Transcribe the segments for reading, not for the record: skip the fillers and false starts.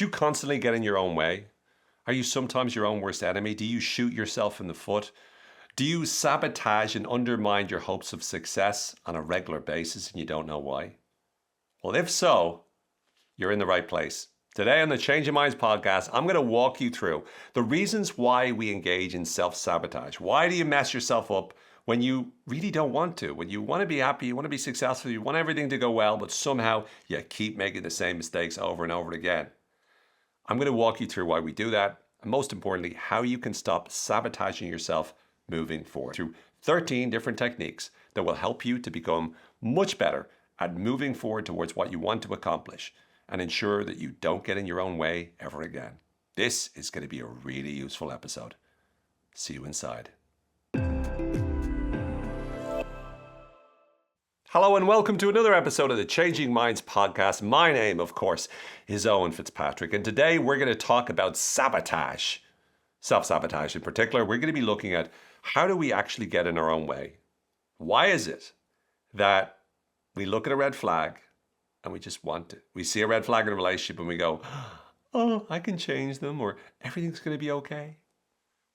Do you constantly get in your own way? Are you sometimes your own worst enemy? Do you shoot yourself in the foot? Do you sabotage and undermine your hopes of success on a regular basis and you don't know why? Well, if so, you're in the right place. Today on the Change Your Minds podcast, I'm going to walk you through the reasons why we engage in self-sabotage. Why do you mess yourself up when you really don't want to? When you want to be happy, you want to be successful, you want everything to go well, but somehow you keep making the same mistakes over and over again. I'm going to walk you through why we do that, and most importantly, how you can stop sabotaging yourself moving forward through 13 different techniques that will help you to become much better at moving forward towards what you want to accomplish and ensure that you don't get in your own way ever again. This is going to be a really useful episode. See you inside. Hello and welcome to another episode of the Changing Minds podcast. My name, of course, is Owen Fitzpatrick, and today we're going to talk about sabotage, self-sabotage in particular. We're going to be looking at how do we actually get in our own way? Why is it that we look at a red flag and we just want it? We see a red flag in a relationship and we go, oh, I can change them, or everything's going to be okay.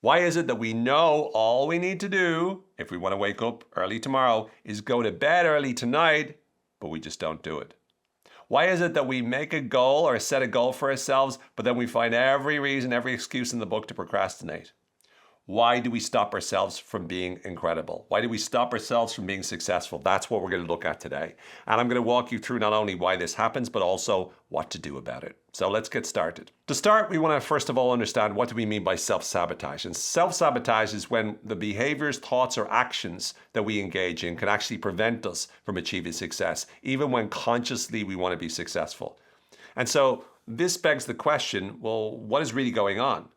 Why is it that we know all we need to do if we want to wake up early tomorrow is go to bed early tonight, but we just don't do it? Why is it that we make a goal or set a goal for ourselves, but then we find every reason, every excuse in the book to procrastinate? Why do we stop ourselves from being incredible? Why do we stop ourselves from being successful? That's what we're going to look at today. And I'm going to walk you through not only why this happens, but also what to do about it. So let's get started. To start, we want to first of all understand what do we mean by self-sabotage. And self-sabotage is when the behaviors, thoughts, or actions that we engage in can actually prevent us from achieving success, even when consciously we want to be successful. And so this begs the question, well, what is really going on?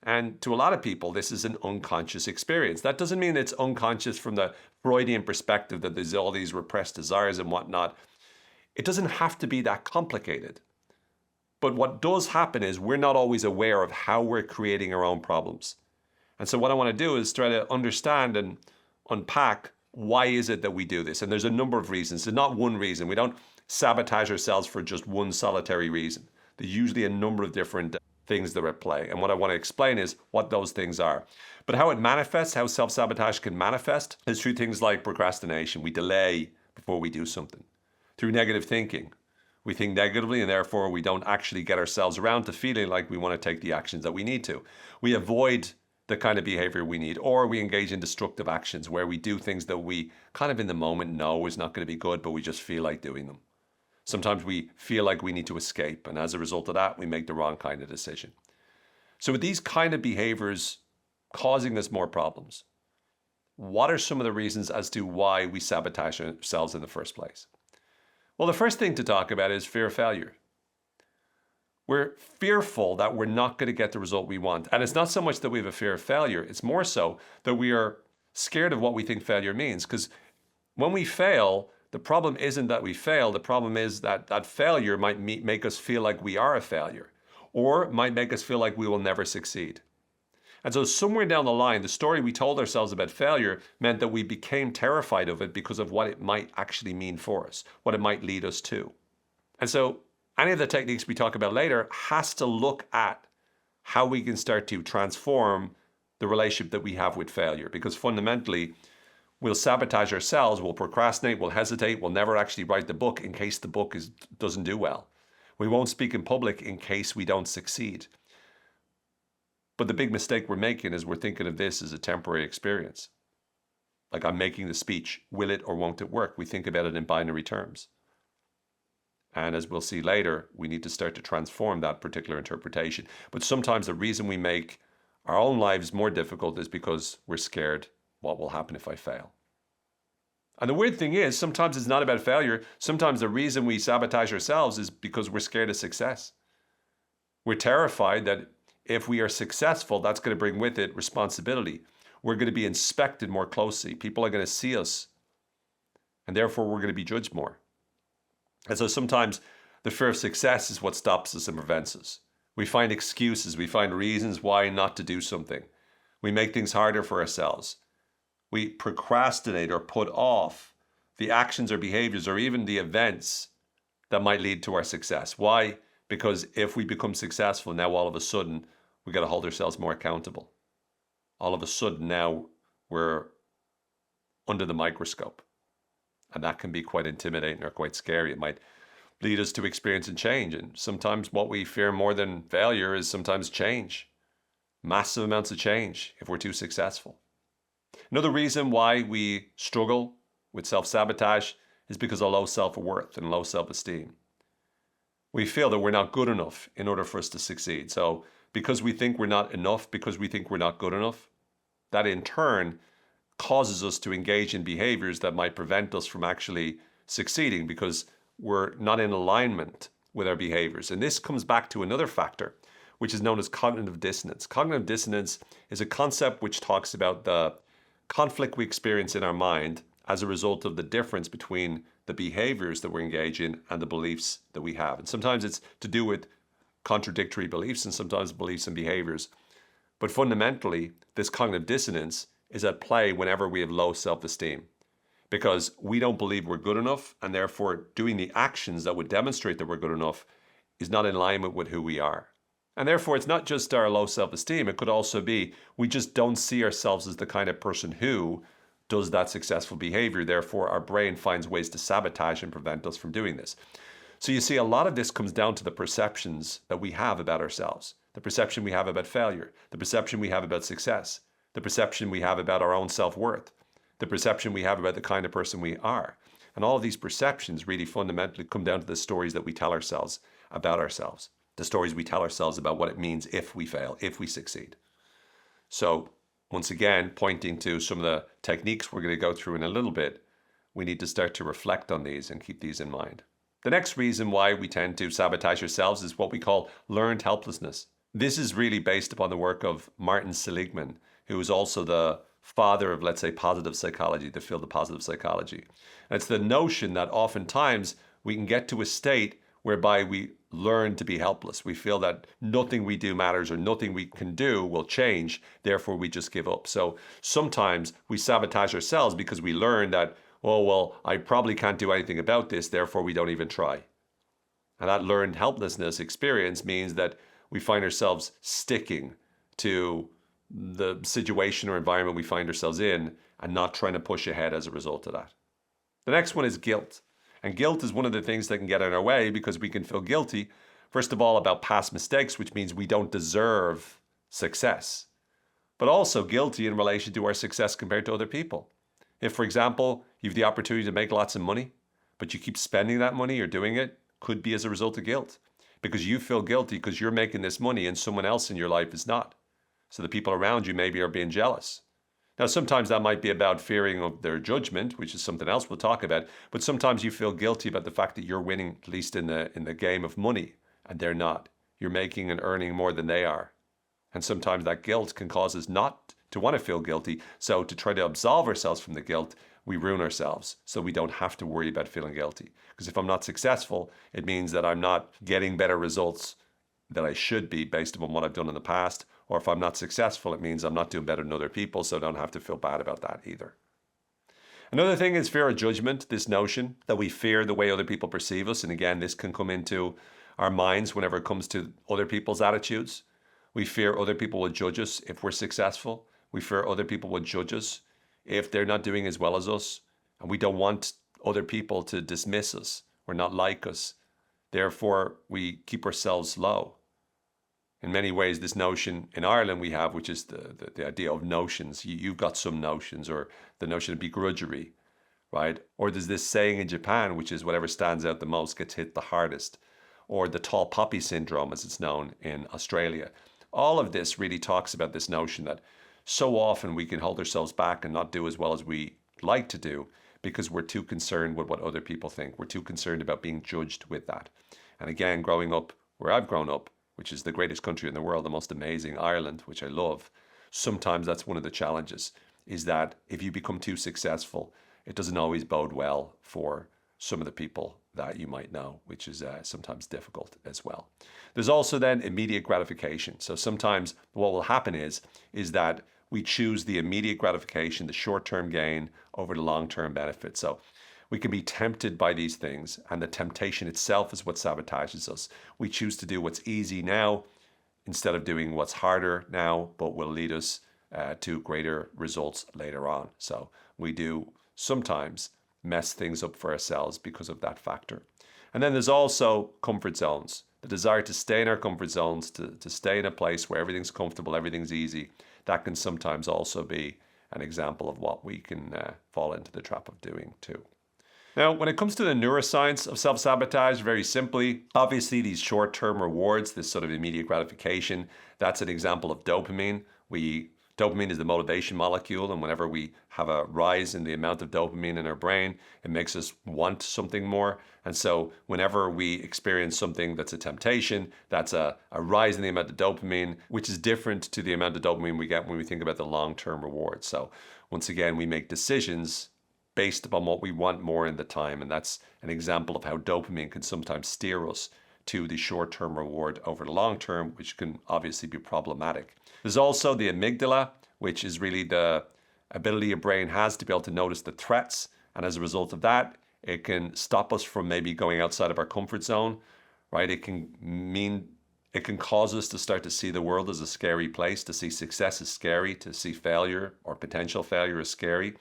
And to a lot of people, this is an unconscious experience. That doesn't mean it's unconscious from the Freudian perspective that there's all these repressed desires and whatnot. It doesn't have to be that complicated. But what does happen is we're not always aware of how we're creating our own problems. And so what I want to do is try to understand and unpack why is it that we do this. And there's a number of reasons. There's not one reason. We don't sabotage ourselves for just one solitary reason. There's usually a number of different things that are at play. And what I want to explain is what those things are. But how it manifests, how self-sabotage can manifest, is through things like procrastination. We delay before we do something. Through negative thinking. We think negatively and therefore we don't actually get ourselves around to feeling like we want to take the actions that we need to. We avoid the kind of behavior we need, or we engage in destructive actions where we do things that we kind of in the moment know is not going to be good, but we just feel like doing them. Sometimes we feel like we need to escape, and as a result of that, we make the wrong kind of decision. So with these kind of behaviors causing us more problems, what are some of the reasons as to why we sabotage ourselves in the first place? Well, the first thing to talk about is fear of failure. We're fearful that we're not going to get the result we want. And it's not so much that we have a fear of failure. It's more so that we are scared of what we think failure means. Because when we fail, the problem isn't that we fail. The problem is that that failure might make us feel like we are a failure, or might make us feel like we will never succeed. And so somewhere down the line, the story we told ourselves about failure meant that we became terrified of it because of what it might actually mean for us, what it might lead us to. And so any of the techniques we talk about later has to look at how we can start to transform the relationship that we have with failure, because fundamentally, we'll sabotage ourselves, we'll procrastinate, we'll hesitate, we'll never actually write the book in case the book doesn't do well. We won't speak in public in case we don't succeed. But the big mistake we're making is we're thinking of this as a temporary experience. Like I'm making the speech, will it or won't it work? We think about it in binary terms. And as we'll see later, we need to start to transform that particular interpretation. But sometimes the reason we make our own lives more difficult is because we're scared what will happen if I fail. And the weird thing is, sometimes it's not about failure. Sometimes the reason we sabotage ourselves is because we're scared of success. We're terrified that if we are successful, that's going to bring with it responsibility. We're going to be inspected more closely. People are going to see us. And therefore, we're going to be judged more. And so sometimes the fear of success is what stops us and prevents us. We find excuses. We find reasons why not to do something. We make things harder for ourselves. We procrastinate or put off the actions or behaviors or even the events that might lead to our success. Why? Because if we become successful, now all of a sudden, we got to hold ourselves more accountable. All of a sudden, now we're under the microscope. And that can be quite intimidating or quite scary. It might lead us to experiencing change. And sometimes what we fear more than failure is sometimes change. Massive amounts of change if we're too successful. Another reason why we struggle with self-sabotage is because of low self-worth and low self-esteem. We feel that we're not good enough in order for us to succeed. So because we think we're not enough, because we think we're not good enough, that in turn causes us to engage in behaviors that might prevent us from actually succeeding because we're not in alignment with our behaviors. And this comes back to another factor, which is known as cognitive dissonance. Cognitive dissonance is a concept which talks about the conflict we experience in our mind as a result of the difference between the behaviors that we're engaged in and the beliefs that we have. And sometimes it's to do with contradictory beliefs and sometimes beliefs and behaviors. But fundamentally, this cognitive dissonance is at play whenever we have low self-esteem because we don't believe we're good enough, and therefore doing the actions that would demonstrate that we're good enough is not in alignment with who we are. And therefore, it's not just our low self-esteem. It could also be we just don't see ourselves as the kind of person who does that successful behavior. Therefore, our brain finds ways to sabotage and prevent us from doing this. So you see, a lot of this comes down to the perceptions that we have about ourselves, the perception we have about failure, the perception we have about success, the perception we have about our own self-worth, the perception we have about the kind of person we are. And all of these perceptions really fundamentally come down to the stories that we tell ourselves about ourselves, the stories we tell ourselves about what it means if we fail, if we succeed. So once again, pointing to some of the techniques we're going to go through in a little bit, we need to start to reflect on these and keep these in mind. The next reason why we tend to sabotage ourselves is what we call learned helplessness. This is really based upon the work of Martin Seligman, who is also the father of, let's say, positive psychology, the field of positive psychology. And it's the notion that oftentimes we can get to a state whereby we learn to be helpless. We feel that nothing we do matters or nothing we can do will change, therefore we just give up. So sometimes we sabotage ourselves because we learn that, oh, well, I probably can't do anything about this, therefore we don't even try. And that learned helplessness experience means that we find ourselves sticking to the situation or environment we find ourselves in and not trying to push ahead as a result of that. The next one is guilt. And guilt is one of the things that can get in our way because we can feel guilty, first of all, about past mistakes, which means we don't deserve success, but also guilty in relation to our success compared to other people. If, for example, you have the opportunity to make lots of money, but you keep spending that money or doing it, could be as a result of guilt because you feel guilty because you're making this money and someone else in your life is not. So the people around you maybe are being jealous. Now, sometimes that might be about fearing of their judgment, which is something else we'll talk about. But sometimes you feel guilty about the fact that you're winning, at least in the game of money, and they're not. You're making and earning more than they are. And sometimes that guilt can cause us not to want to feel guilty. So to try to absolve ourselves from the guilt, we ruin ourselves so we don't have to worry about feeling guilty. Because if I'm not successful, it means that I'm not getting better results that I should be based upon what I've done in the past. Or if I'm not successful, it means I'm not doing better than other people, so I don't have to feel bad about that either. Another thing is fear of judgment, this notion that we fear the way other people perceive us. And again, this can come into our minds whenever it comes to other people's attitudes. We fear other people will judge us if we're successful. We fear other people will judge us if they're not doing as well as us. And we don't want other people to dismiss us or not like us. Therefore, we keep ourselves low. In many ways, this notion in Ireland we have, which is the idea of notions. You've got some notions, or the notion of begrudgery, right? Or there's this saying in Japan, which is whatever stands out the most gets hit the hardest. Or the tall poppy syndrome, as it's known in Australia. All of this really talks about this notion that so often we can hold ourselves back and not do as well as we like to do because we're too concerned with what other people think. We're too concerned about being judged with that. And again, growing up where I've grown up, which is the greatest country in the world, the most amazing Ireland, which I love, sometimes that's one of the challenges, is that if you become too successful, it doesn't always bode well for some of the people that you might know, which is sometimes difficult as well. There's also then immediate gratification. So sometimes what will happen is that we choose the immediate gratification, the short-term gain over the long-term benefit. So We can be tempted by these things, and the temptation itself is what sabotages us. We choose to do what's easy now instead of doing what's harder now, but will lead us to greater results later on. So we do sometimes mess things up for ourselves because of that factor. And then there's also comfort zones. The desire to stay in our comfort zones, to stay in a place where everything's comfortable, everything's easy. That can sometimes also be an example of what we can fall into the trap of doing too. Now, when it comes to the neuroscience of self-sabotage, very simply, obviously these short-term rewards, this sort of immediate gratification, that's an example of dopamine. Dopamine is the motivation molecule, and whenever we have a rise in the amount of dopamine in our brain, it makes us want something more. And so whenever we experience something that's a temptation, that's a rise in the amount of dopamine, which is different to the amount of dopamine we get when we think about the long-term reward. So once again, we make decisions based upon what we want more in the time. And that's an example of how dopamine can sometimes steer us to the short-term reward over the long term, which can obviously be problematic. There's also the amygdala, which is really the ability your brain has to be able to notice the threats. And as a result of that, it can stop us from maybe going outside of our comfort zone, right? It can cause us to start to see the world as a scary place, to see success as scary, to see failure or potential failure as scary.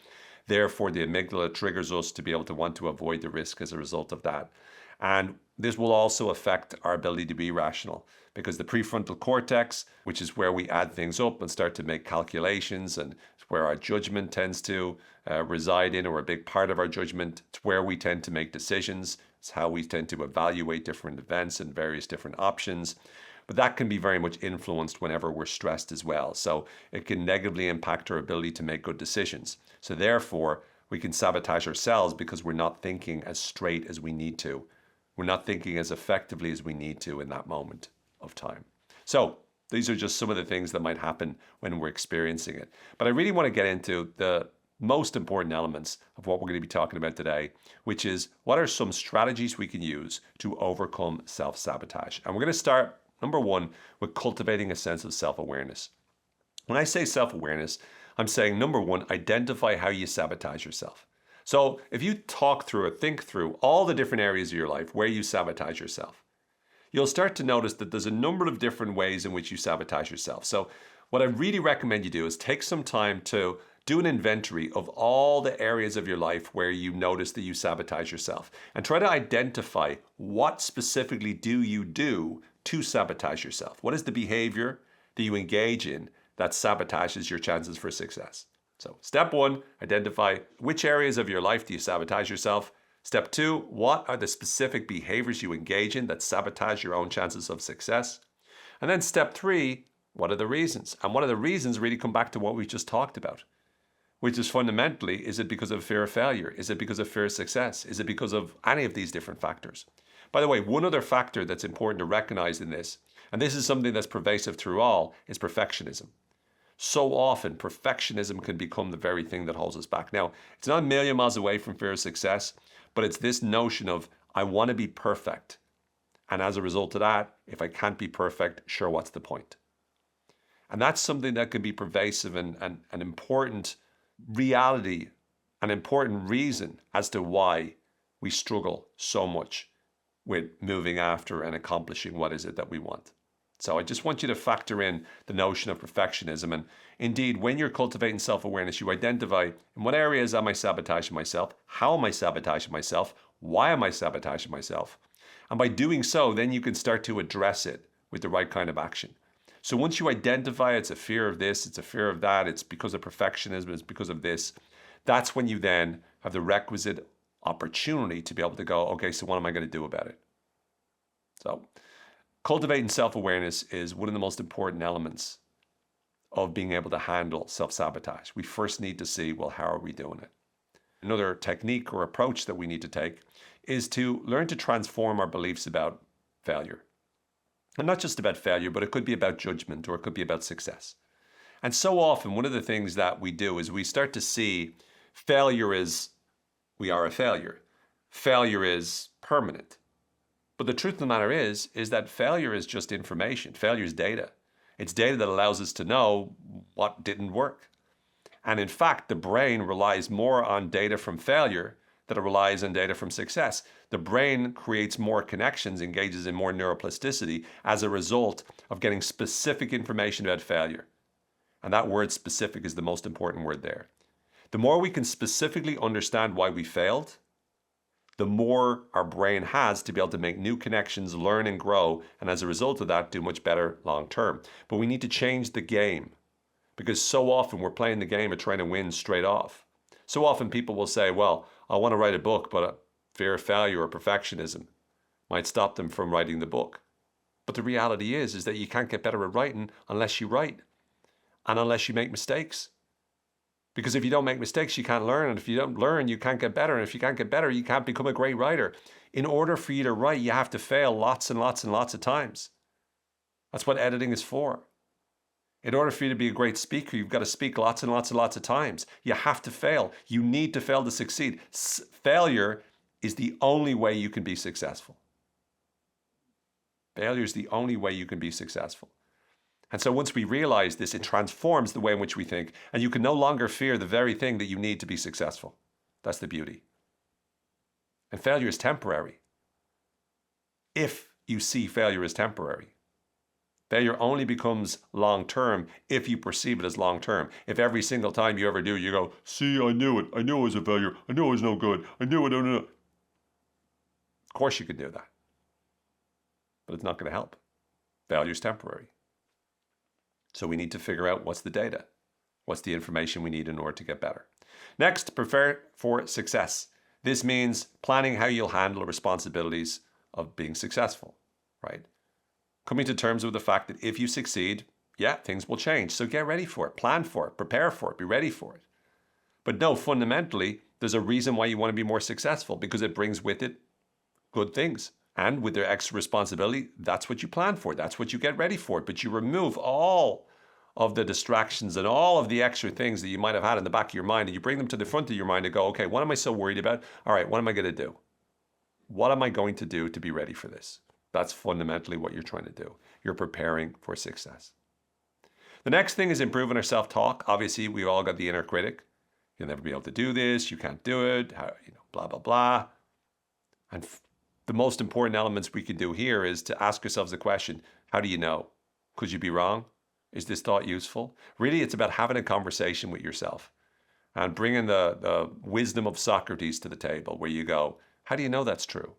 Therefore, the amygdala triggers us to be able to want to avoid the risk as a result of that. And this will also affect our ability to be rational, because the prefrontal cortex, which is where we add things up and start to make calculations, and it's where our judgment tends to reside in, or a big part of our judgment. It's where we tend to make decisions. It's how we tend to evaluate different events and various different options. But that can be very much influenced whenever we're stressed as well. So it can negatively impact our ability to make good decisions. So therefore, we can sabotage ourselves because we're not thinking as straight as we need to. We're not thinking as effectively as we need to in that moment of time. So these are just some of the things that might happen when we're experiencing it. But I really want to get into the most important elements of what we're going to be talking about today, which is what are some strategies we can use to overcome self-sabotage. And we're going to start, number one, with cultivating a sense of self-awareness. When I say self-awareness, I'm saying, number one, identify how you sabotage yourself. So if you talk through or think through all the different areas of your life where you sabotage yourself, you'll start to notice that there's a number of different ways in which you sabotage yourself. So what I really recommend you do is take some time to do an inventory of all the areas of your life where you notice that you sabotage yourself, and try to identify what specifically do you do to sabotage yourself. What is the behavior that you engage in that sabotages your chances for success? So step one, identify which areas of your life do you sabotage yourself. Step two, what are the specific behaviors you engage in that sabotage your own chances of success? And then step three, what are the reasons? And one of the reasons really come back to what we just talked about, which is fundamentally, is it because of fear of failure? Is it because of fear of success? Is it because of any of these different factors? By the way, one other factor that's important to recognize in this, and this is something that's pervasive through all, is perfectionism. So often, perfectionism can become the very thing that holds us back. Now, it's not a million miles away from fear of success, but it's this notion of, I want to be perfect. And as a result of that, if I can't be perfect, sure, what's the point? And that's something that can be pervasive and an important reality, an important reason as to why we struggle so much with moving after and accomplishing what is it that we want. So I just want you to factor in the notion of perfectionism. And indeed, when you're cultivating self-awareness, you identify, in what areas am I sabotaging myself? How am I sabotaging myself? Why am I sabotaging myself? And by doing so, then you can start to address it with the right kind of action. So once you identify it's a fear of this, it's a fear of that, it's because of perfectionism, it's because of this, that's when you then have the requisite opportunity to be able to go, okay, so what am I going to do about it? So cultivating self-awareness is one of the most important elements of being able to handle self-sabotage. We first need to see, well, how are we doing it? Another technique or approach that we need to take is to learn to transform our beliefs about failure. And not just about failure, but it could be about judgment, or it could be about success. And so often, one of the things that we do is we start to see failure as we are a failure. Failure is permanent. But the truth of the matter is that failure is just information. Failure is data. It's data that allows us to know what didn't work. And in fact, the brain relies more on data from failure that it relies on data from success. The brain creates more connections, engages in more neuroplasticity as a result of getting specific information about failure. And that word specific is the most important word there. The more we can specifically understand why we failed, the more our brain has to be able to make new connections, learn and grow, and as a result of that, do much better long term. But we need to change the game because so often we're playing the game of trying to win straight off. So often people will say, well, I want to write a book, but fear of failure or perfectionism might stop them from writing the book. But the reality is that you can't get better at writing unless you write and unless you make mistakes. Because if you don't make mistakes, you can't learn. And if you don't learn, you can't get better. And if you can't get better, you can't become a great writer. In order for you to write, you have to fail lots and lots and lots of times. That's what editing is for. In order for you to be a great speaker, you've got to speak lots and lots and lots of times. You have to fail. You need to fail to succeed. Failure is the only way you can be successful. Failure is the only way you can be successful. And so once we realize this, it transforms the way in which we think, and you can no longer fear the very thing that you need to be successful. That's the beauty. And failure is temporary. If you see failure as temporary. Failure only becomes long-term if you perceive it as long-term. If every single time you ever do, you go, see, I knew it. I knew it was a failure. I knew it was no good. I knew it. Of course you can do that. But it's not going to help. Failure is temporary. So we need to figure out what's the data. What's the information we need in order to get better? Next, prepare for success. This means planning how you'll handle the responsibilities of being successful, right? Coming to terms with the fact that if you succeed, yeah, things will change. So get ready for it, plan for it, prepare for it, be ready for it. But no, fundamentally, there's a reason why you want to be more successful because it brings with it good things. And with their extra responsibility, that's what you plan for. That's what you get ready for. But you remove all of the distractions and all of the extra things that you might have had in the back of your mind and you bring them to the front of your mind and go, okay, what am I so worried about? All right, what am I going to do? What am I going to do to be ready for this? That's fundamentally what you're trying to do. You're preparing for success. The next thing is improving our self-talk. Obviously, we've all got the inner critic. You'll never be able to do this. You can't do it. Blah, blah, blah. And the most important elements we can do here is to ask ourselves the question, how do you know? Could you be wrong? Is this thought useful? Really, it's about having a conversation with yourself and bringing the wisdom of Socrates to the table where you go, how do you know that's true?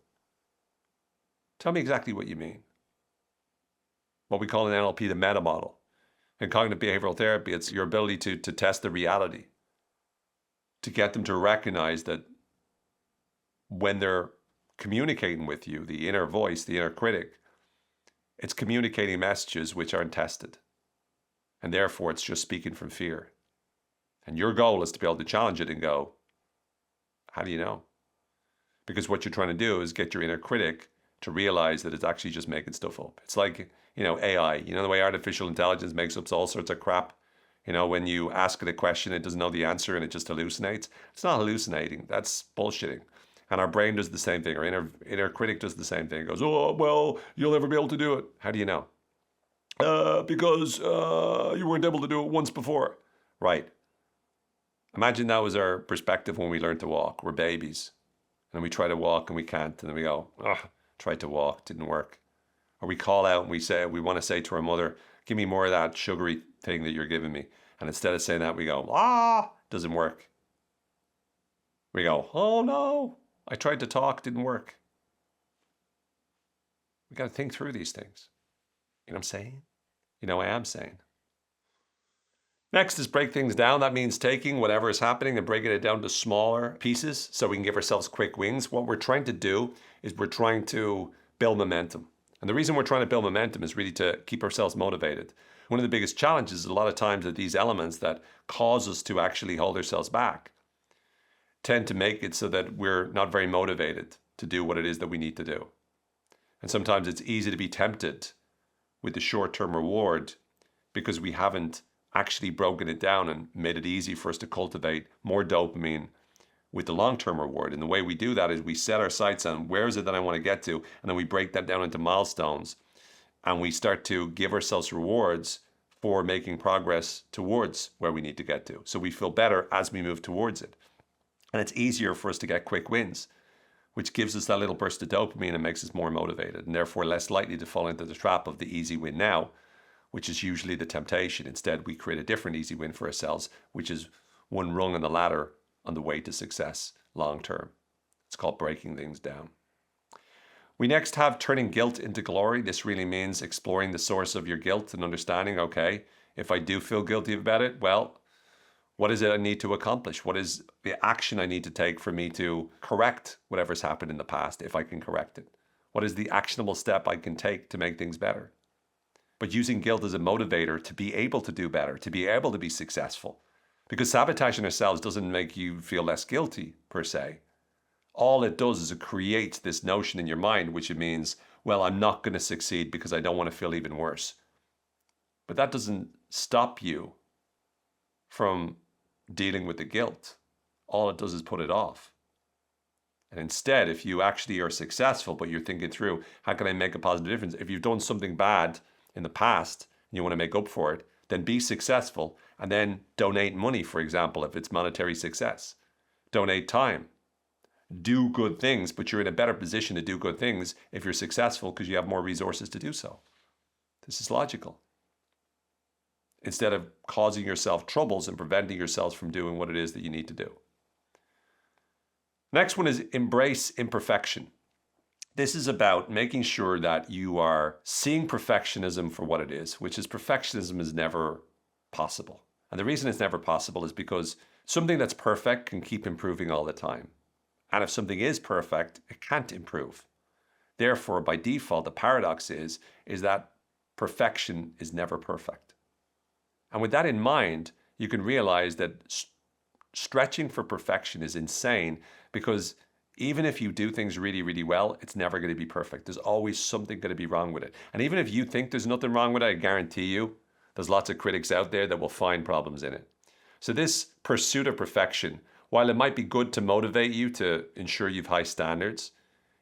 Tell me exactly what you mean. What we call in NLP the meta model. In cognitive behavioral therapy, it's your ability to test the reality, to get them to recognize that when they're communicating with you, the inner voice, the inner critic, it's communicating messages which aren't tested. And therefore, it's just speaking from fear. And your goal is to be able to challenge it and go, how do you know? Because what you're trying to do is get your inner critic to realize that it's actually just making stuff up. It's like, AI, the way artificial intelligence makes up all sorts of crap. When you ask it a question, it doesn't know the answer and it just hallucinates. It's not hallucinating. That's bullshitting. And our brain does the same thing. Our inner critic does the same thing. It goes, oh, well, you'll never be able to do it. How do you know? Because you weren't able to do it once before. Right. Imagine that was our perspective when we learned to walk. We're babies. And we try to walk and we can't. And then we go, tried to walk, didn't work. Or we call out and we want to say to our mother, give me more of that sugary thing that you're giving me. And instead of saying that, we go, doesn't work. We go, oh no, I tried to talk, didn't work. We got to think through these things. You know what I'm saying? I am saying. Next is break things down. That means taking whatever is happening and breaking it down to smaller pieces so we can give ourselves quick wins. What we're trying to do is we're trying to build momentum. And the reason we're trying to build momentum is really to keep ourselves motivated. One of the biggest challenges is a lot of times that these elements that cause us to actually hold ourselves back tend to make it so that we're not very motivated to do what it is that we need to do. And sometimes it's easy to be tempted with the short-term reward because we haven't actually broken it down and made it easy for us to cultivate more dopamine with the long-term reward. And the way we do that is we set our sights on where is it that I want to get to, and then we break that down into milestones, and we start to give ourselves rewards for making progress towards where we need to get to. So we feel better as we move towards it. And it's easier for us to get quick wins, which gives us that little burst of dopamine and makes us more motivated, and therefore less likely to fall into the trap of the easy win now, which is usually the temptation. Instead, we create a different easy win for ourselves, which is one rung on the ladder on the way to success long term. It's called breaking things down. We next have turning guilt into glory. This really means exploring the source of your guilt and understanding, okay, if I do feel guilty about it, well, what is it I need to accomplish? What is the action I need to take for me to correct whatever's happened in the past, if I can correct it? What is the actionable step I can take to make things better? But using guilt as a motivator to be able to do better, to be able to be successful. Because sabotaging ourselves doesn't make you feel less guilty, per se. All it does is it creates this notion in your mind, which it means, well, I'm not going to succeed because I don't want to feel even worse. But that doesn't stop you from dealing with the guilt. All it does is put it off. And instead, if you actually are successful, but you're thinking through, how can I make a positive difference? If you've done something bad in the past and you want to make up for it, then be successful and then donate money, for example, if it's monetary success. Donate time. Do good things, but you're in a better position to do good things if you're successful because you have more resources to do so. This is logical. Instead of causing yourself troubles and preventing yourselves from doing what it is that you need to do. Next one is embrace imperfection. This is about making sure that you are seeing perfectionism for what it is, which is perfectionism is never possible. And the reason it's never possible is because something that's perfect can keep improving all the time. And if something is perfect, it can't improve. Therefore, by default, the paradox is that perfection is never perfect. And with that in mind, you can realize that stretching for perfection is insane because even if you do things really, really well, it's never going to be perfect. There's always something going to be wrong with it. And even if you think there's nothing wrong with it, I guarantee you, there's lots of critics out there that will find problems in it. So this pursuit of perfection, while it might be good to motivate you to ensure you've high standards,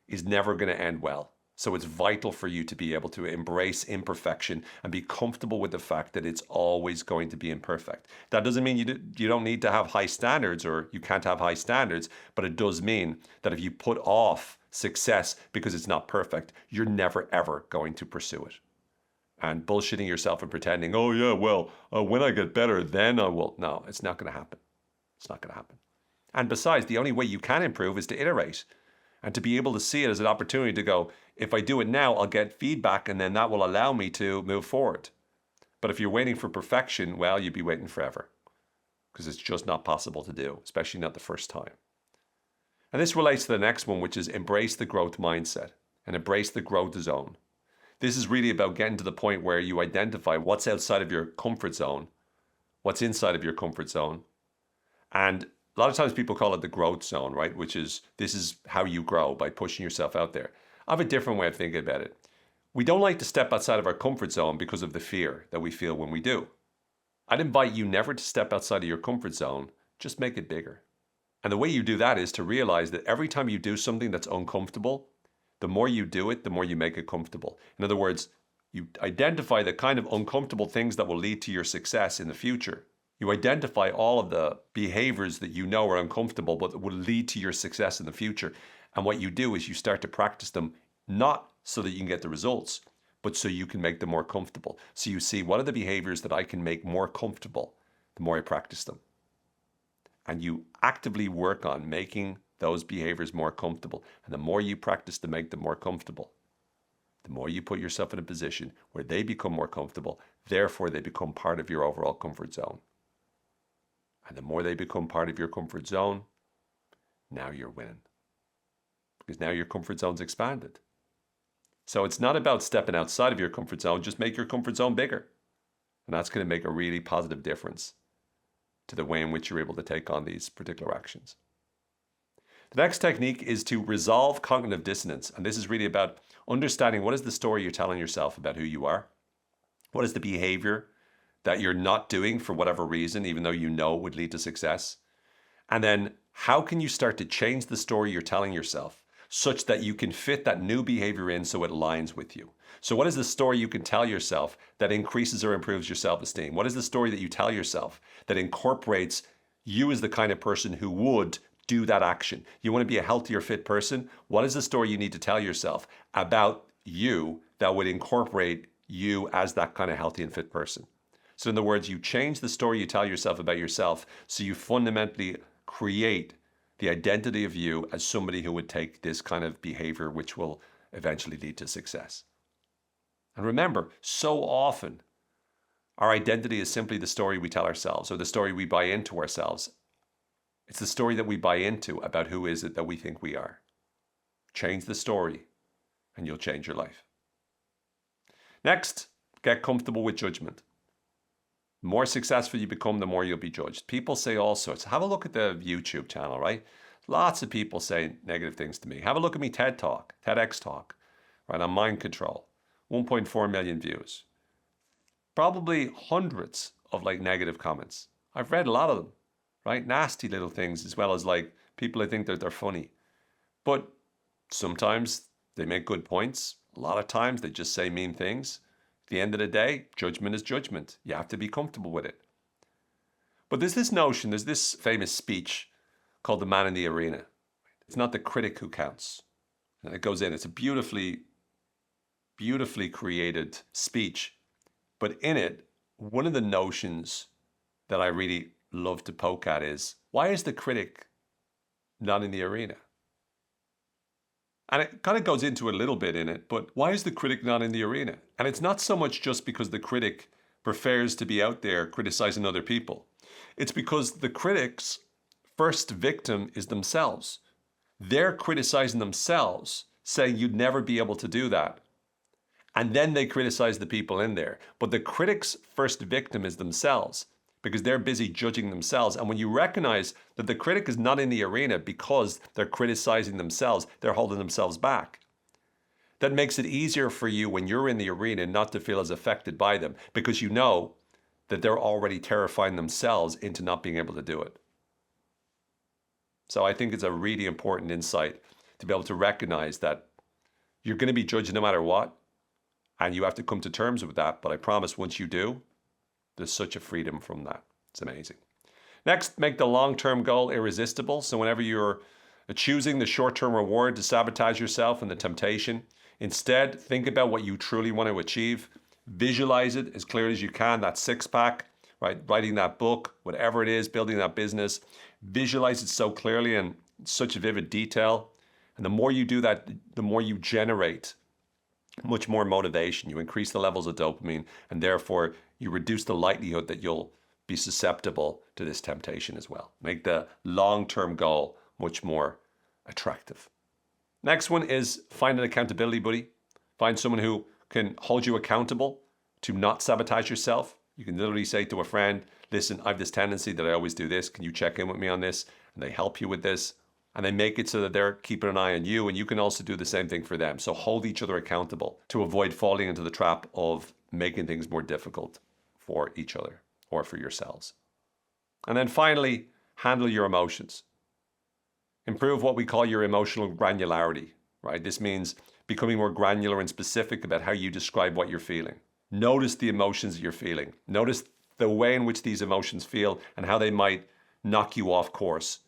is never going to end well. So it's vital for you to be able to embrace imperfection and be comfortable with the fact that it's always going to be imperfect. That doesn't mean you don't need to have high standards or you can't have high standards, but it does mean that if you put off success because it's not perfect, you're never, ever going to pursue it. And bullshitting yourself and pretending, oh yeah, well, when I get better, then I will. No, it's not going to happen. It's not going to happen. And besides, the only way you can improve is to iterate and to be able to see it as an opportunity to go, if I do it now, I'll get feedback and then that will allow me to move forward. But if you're waiting for perfection, well, you'd be waiting forever because it's just not possible to do, especially not the first time. And this relates to the next one, which is embrace the growth mindset and embrace the growth zone. This is really about getting to the point where you identify what's outside of your comfort zone, what's inside of your comfort zone. And a lot of times people call it the growth zone, right? Which is, this is how you grow, by pushing yourself out there. I have a different way of thinking about it. We don't like to step outside of our comfort zone because of the fear that we feel when we do. I'd invite you never to step outside of your comfort zone, just make it bigger. And the way you do that is to realize that every time you do something that's uncomfortable, the more you do it, the more you make it comfortable. In other words, you identify the kind of uncomfortable things that will lead to your success in the future. You identify all of the behaviors that you know are uncomfortable, but that will lead to your success in the future. And what you do is you start to practice them, not so that you can get the results, but so you can make them more comfortable. So you see, what are the behaviors that I can make more comfortable the more I practice them? And you actively work on making those behaviors more comfortable. And the more you practice to make them more comfortable, the more you put yourself in a position where they become more comfortable, therefore they become part of your overall comfort zone. And the more they become part of your comfort zone, now you're winning. Because now your comfort zone's expanded. So it's not about stepping outside of your comfort zone, just make your comfort zone bigger. And that's going to make a really positive difference to the way in which you're able to take on these particular actions. The next technique is to resolve cognitive dissonance. And this is really about understanding what is the story you're telling yourself about who you are. What is the behavior that you're not doing for whatever reason, even though you know it would lead to success? And then how can you start to change the story you're telling yourself such that you can fit that new behavior in so it aligns with you? So what is the story you can tell yourself that increases or improves your self-esteem? What is the story that you tell yourself that incorporates you as the kind of person who would do that action. You want to be a healthier, fit person? What is the story you need to tell yourself about you that would incorporate you as that kind of healthy and fit person? So in other words, you change the story you tell yourself about yourself, so you fundamentally create the identity of you as somebody who would take this kind of behavior, which will eventually lead to success. And remember, so often our identity is simply the story we tell ourselves or the story we buy into ourselves. It's the story that we buy into about who is it that we think we are. Change the story and you'll change your life. Next, get comfortable with judgment. The more successful you become, the more you'll be judged. People say all sorts. Have a look at the YouTube channel, right? Lots of people say negative things to me. Have a look at me TEDx talk, right, on mind control. 1.4 million views. Probably hundreds of negative comments. I've read a lot of them, right? Nasty little things, as well as people who think that they're funny. But sometimes they make good points. A lot of times they just say mean things. At the end of the day, judgment is judgment. You have to be comfortable with it. But there's this famous speech called The Man in the Arena. It's not the critic who counts. And it goes in, it's a beautifully created speech. But in it, one of the notions that I really love to poke at is, why is the critic not in the arena? And it kind of goes into a little bit in it, but why is the critic not in the arena? And it's not so much just because the critic prefers to be out there criticizing other people. It's because the critic's first victim is themselves. They're criticizing themselves, saying you'd never be able to do that. And then they criticize the people in there. But the critic's first victim is themselves, because they're busy judging themselves. And when you recognize that the critic is not in the arena because they're criticizing themselves, they're holding themselves back. That makes it easier for you when you're in the arena not to feel as affected by them, because you know that they're already terrifying themselves into not being able to do it. So I think it's a really important insight to be able to recognize that you're going to be judged no matter what, and you have to come to terms with that. But I promise once you do, there's such a freedom from that. It's amazing. Next, make the long-term goal irresistible. So whenever you're choosing the short-term reward to sabotage yourself and the temptation, instead, think about what you truly want to achieve. Visualize it as clearly as you can, that six-pack, right? Writing that book, whatever it is, building that business. Visualize it so clearly and such vivid detail. And the more you do that, the more you generate much more motivation. You increase the levels of dopamine, and therefore you reduce the likelihood that you'll be susceptible to this temptation as well. Make the long-term goal much more attractive. Next one is find an accountability buddy. Find someone who can hold you accountable to not sabotage yourself. You can literally say to a friend, listen, I have this tendency that I always do this. Can you check in with me on this? And they help you with this. And they make it so that they're keeping an eye on you, and you can also do the same thing for them. So hold each other accountable to avoid falling into the trap of making things more difficult for each other or for yourselves. And then finally, handle your emotions. Improve what we call your emotional granularity, right? This means becoming more granular and specific about how you describe what you're feeling. Notice the emotions you're feeling. Notice the way in which these emotions feel and how they might knock you off course.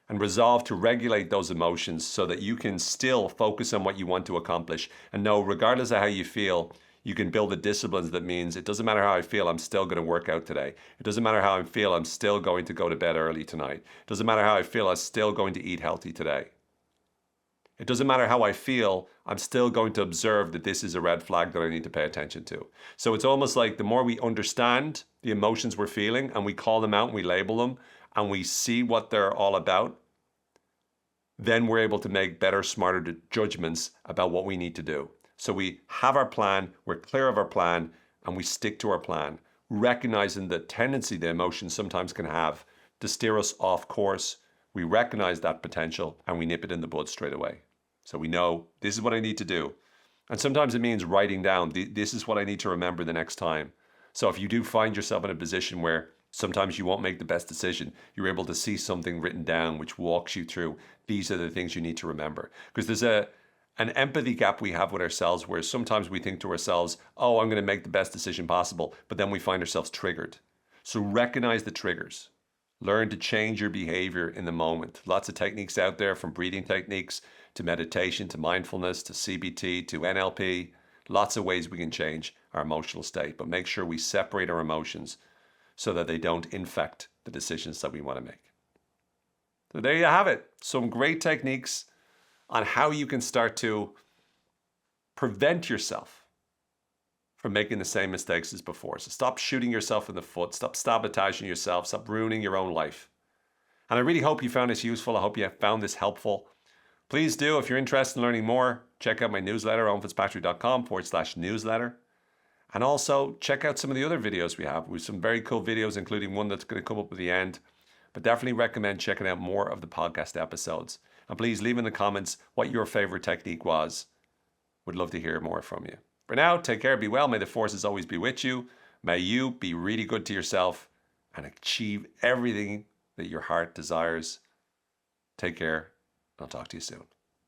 And resolve to regulate those emotions so that you can still focus on what you want to accomplish and know, regardless of how you feel, you can build the disciplines that means it doesn't matter how I feel, I'm still going to work out today. It doesn't matter how I feel, I'm still going to go to bed early tonight. It doesn't matter how I feel, I'm still going to eat healthy today. It doesn't matter how I feel, I'm still going to observe that this is a red flag that I need to pay attention to. So it's almost like the more we understand the emotions we're feeling and we call them out and we label them, and we see what they're all about, then we're able to make better, smarter judgments about what we need to do. So we have our plan, we're clear of our plan, and we stick to our plan, recognizing the tendency the emotions sometimes can have to steer us off course. We recognize that potential and we nip it in the bud straight away. So we know this is what I need to do. And sometimes it means writing down, this is what I need to remember the next time. So if you do find yourself in a position where sometimes you won't make the best decision, you're able to see something written down which walks you through, these are the things you need to remember. Because there's an empathy gap we have with ourselves where sometimes we think to ourselves, oh, I'm going to make the best decision possible, but then we find ourselves triggered. So recognize the triggers. Learn to change your behavior in the moment. Lots of techniques out there, from breathing techniques to meditation to mindfulness to CBT to NLP. Lots of ways we can change our emotional state, but make sure we separate our emotions so that they don't infect the decisions that we want to make. So there you have it. Some great techniques on how you can start to prevent yourself from making the same mistakes as before. So stop shooting yourself in the foot, stop sabotaging yourself, stop ruining your own life. And I really hope you found this useful. I hope you found this helpful. Please do, if you're interested in learning more, check out my newsletter, owenfitzpatrick.com/newsletter. And also check out some of the other videos we have. We have some very cool videos, including one that's going to come up at the end. But definitely recommend checking out more of the podcast episodes. And please leave in the comments what your favorite technique was. Would love to hear more from you. For now, take care, be well. May the forces always be with you. May you be really good to yourself and achieve everything that your heart desires. Take care. I'll talk to you soon.